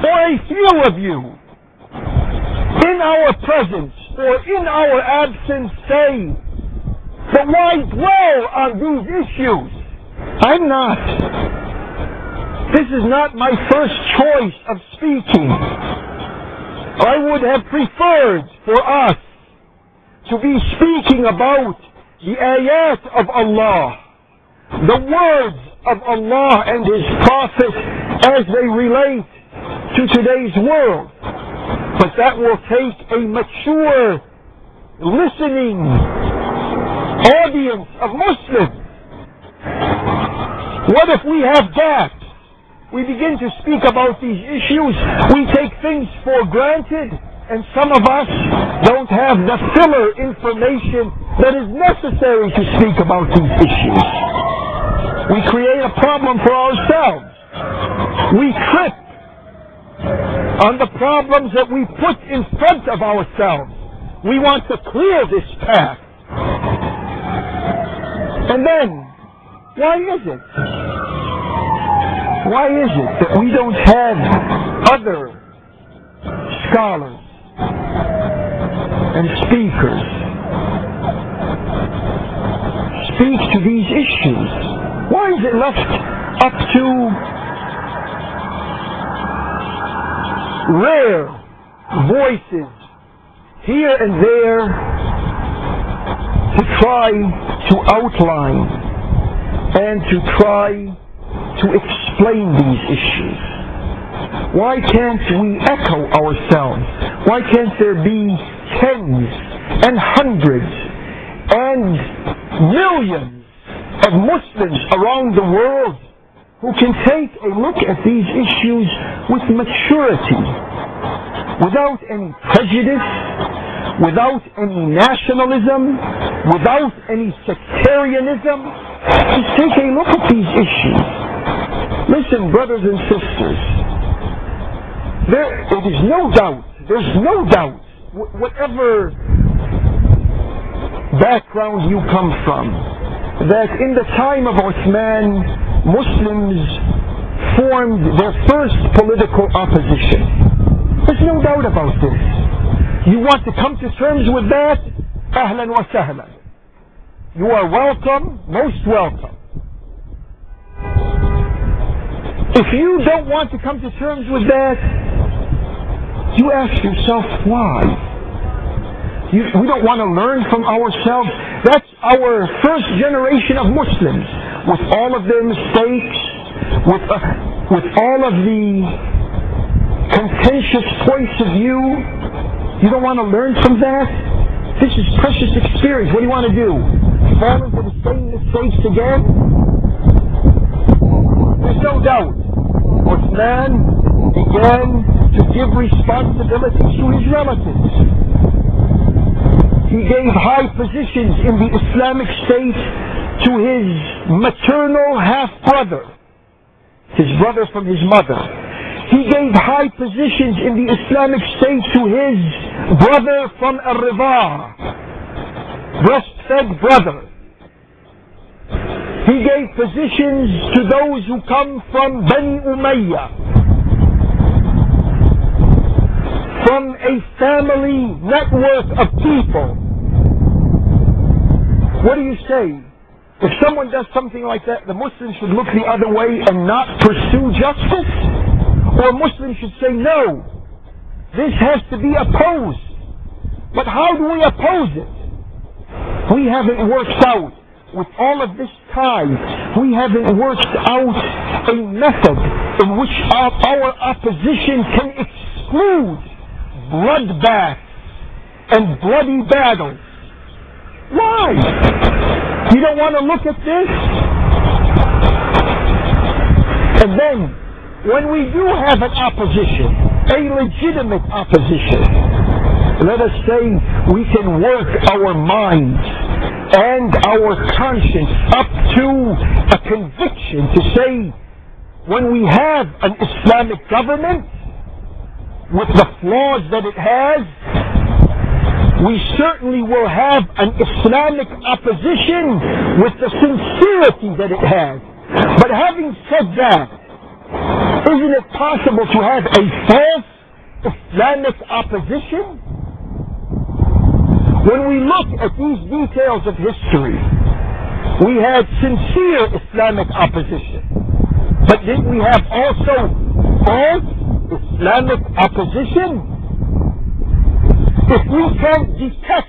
or a few of you, in our presence or in our absence, say, but why dwell on these issues? I'm not. This is not my first choice of speaking. I would have preferred for us to be speaking about the ayat of Allah, the words of Allah and His Prophet as they relate to today's world. But that will take a mature, listening audience of Muslims. What if we have gaps? We begin to speak about these issues, we take things for granted, and some of us don't have the filler information that is necessary to speak about these issues. We create a problem for ourselves. We trip on the problems that we put in front of ourselves. We want to clear this path. And then, why is it? Why is it that we don't have other scholars and speakers speak to these issues? Why is it left up to rare voices here and there to try to outline and to try to explain these issues? Why can't we echo ourselves? Why can't there be tens and hundreds and millions of Muslims around the world who can take a look at these issues with maturity, without any prejudice, without any nationalism, without any sectarianism? Just take a look at these issues. Listen, brothers and sisters, there's no doubt, whatever background you come from, that in the time of Uthman, Muslims formed their first political opposition. There's no doubt about this. You want to come to terms with that? Ahlan wa sahlan. You are welcome, most welcome. If you don't want to come to terms with that, you ask yourself why. We don't want to learn from ourselves. That's our first generation of Muslims, with all of their mistakes, with all of the contentious points of view. You don't want to learn from that? This is precious experience. What do you want to do? Fall into the same mistakes again? There's no doubt. Uthman began to give responsibilities to his relatives. He gave high positions in the Islamic State to his maternal half-brother, his brother from his mother. He gave high positions in the Islamic State to his brother from Ar-Riva, breastfed brother. He gave positions to those who come from Bani Umayyah, from a family network of people. What do you say? If someone does something like that, the Muslims should look the other way and not pursue justice? Or Muslims should say, no, this has to be opposed. But how do we oppose it? We haven't worked out, with all of this time, we haven't worked out a method in which our opposition can exclude bloodbaths and bloody battles. Why? You don't want to look at this? And then, when we do have an opposition, a legitimate opposition, let us say we can work our minds and our conscience up to a conviction to say, when we have an Islamic government with the flaws that it has, we certainly will have an Islamic opposition with the sincerity that it has. But having said that, Isn't it possible to have a false Islamic opposition? When we look at these details of history, we had sincere Islamic opposition. But did we have also false Islamic opposition? If we can detect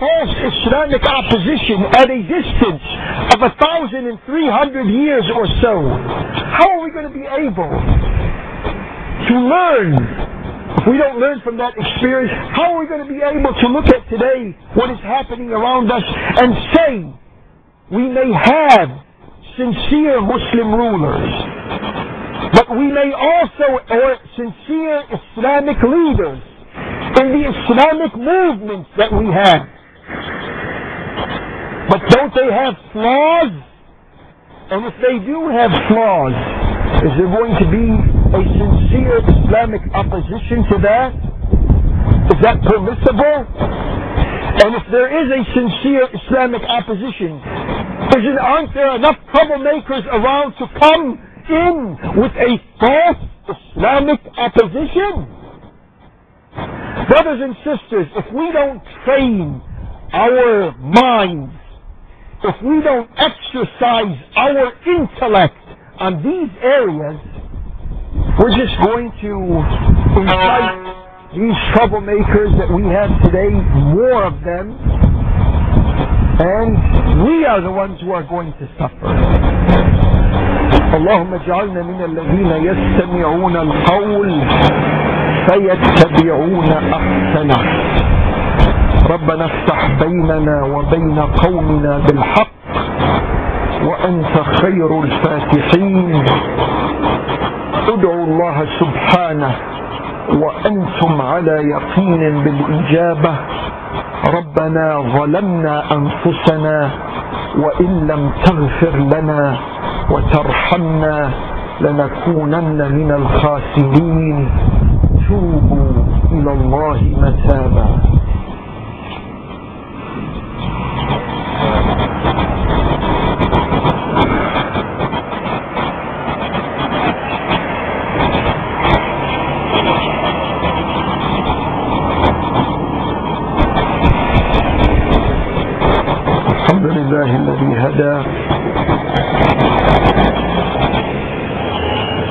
false Islamic opposition at a distance of 1,300 years or so, how are we going to be able to learn? If we don't learn from that experience, how are we going to be able to look at today what is happening around us and say we may have sincere Muslim rulers, but we may also, or sincere Islamic leaders in the Islamic movements that we have. But don't they have flaws? And if they do have flaws, is there going to be a sincere Islamic opposition to that? Is that permissible? And if there is a sincere Islamic opposition, aren't there enough troublemakers around to come in with a false Islamic opposition? Brothers and sisters, if we don't train our minds, if we don't exercise our intellect on these areas, we're just going to invite these troublemakers that we have today, more of them, and we are the ones who are going to suffer. اللهم اجعلنا من الذين يستمعون القول فيتبعون أحسنه. ربنا افتح بيننا وبين قومنا بالحق وأنت خير الفاتحين. ادعوا الله سبحانه وأنتم على يقين بالإجابة. ربنا ظلمنا أنفسنا وإن لم تغفر لنا وترحمنا لنكونن من الخاسرين. توبوا إلى الله متابا. الحمد لله الذي هدى.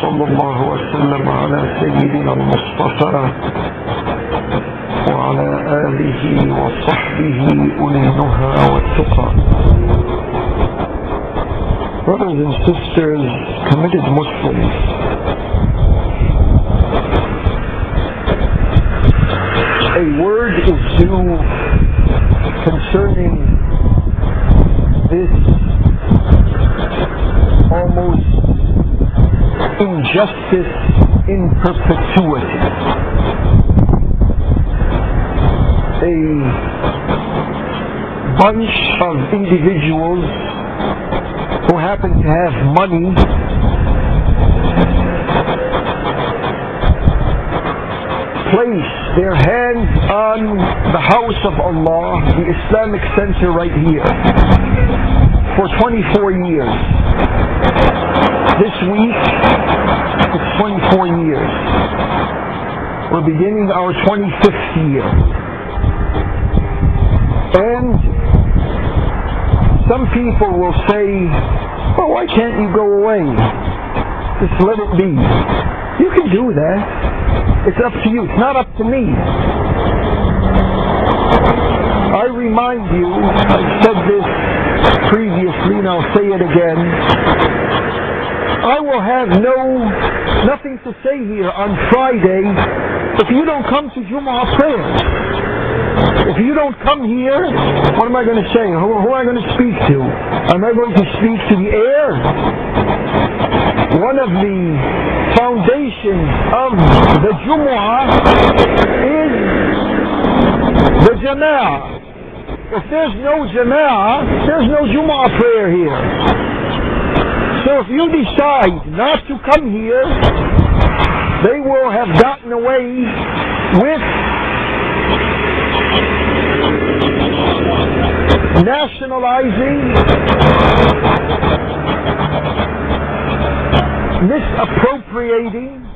صلى الله وسلم على سيدنا المصطفى وعلى آله وصحبه أولي النهى والتقى. Brothers and sisters, committed Muslims, a word is due concerning this almost injustice in perpetuity. A bunch of individuals who happen to have money place their hands on the house of Allah, the Islamic Center right here, for 24 years. This week, it's 24 years. We're beginning our 25th year. And some people will say, well, why can't you go away? Just let it be. You can do that. It's up to you. It's not up to me. I remind you, I've said this previously and I'll say it again, I will have nothing to say here on Friday if you don't come to Jumu'ah prayer. If you don't come here, what am I going to say? Who am I going to speak to? Am I going to speak to the air? One of the foundations of the Jumu'ah is the Jama'ah. If there's no Jama'ah, there's no Jumu'ah prayer here. So if you decide not to come here, they will have gotten away with nationalizing misappropriating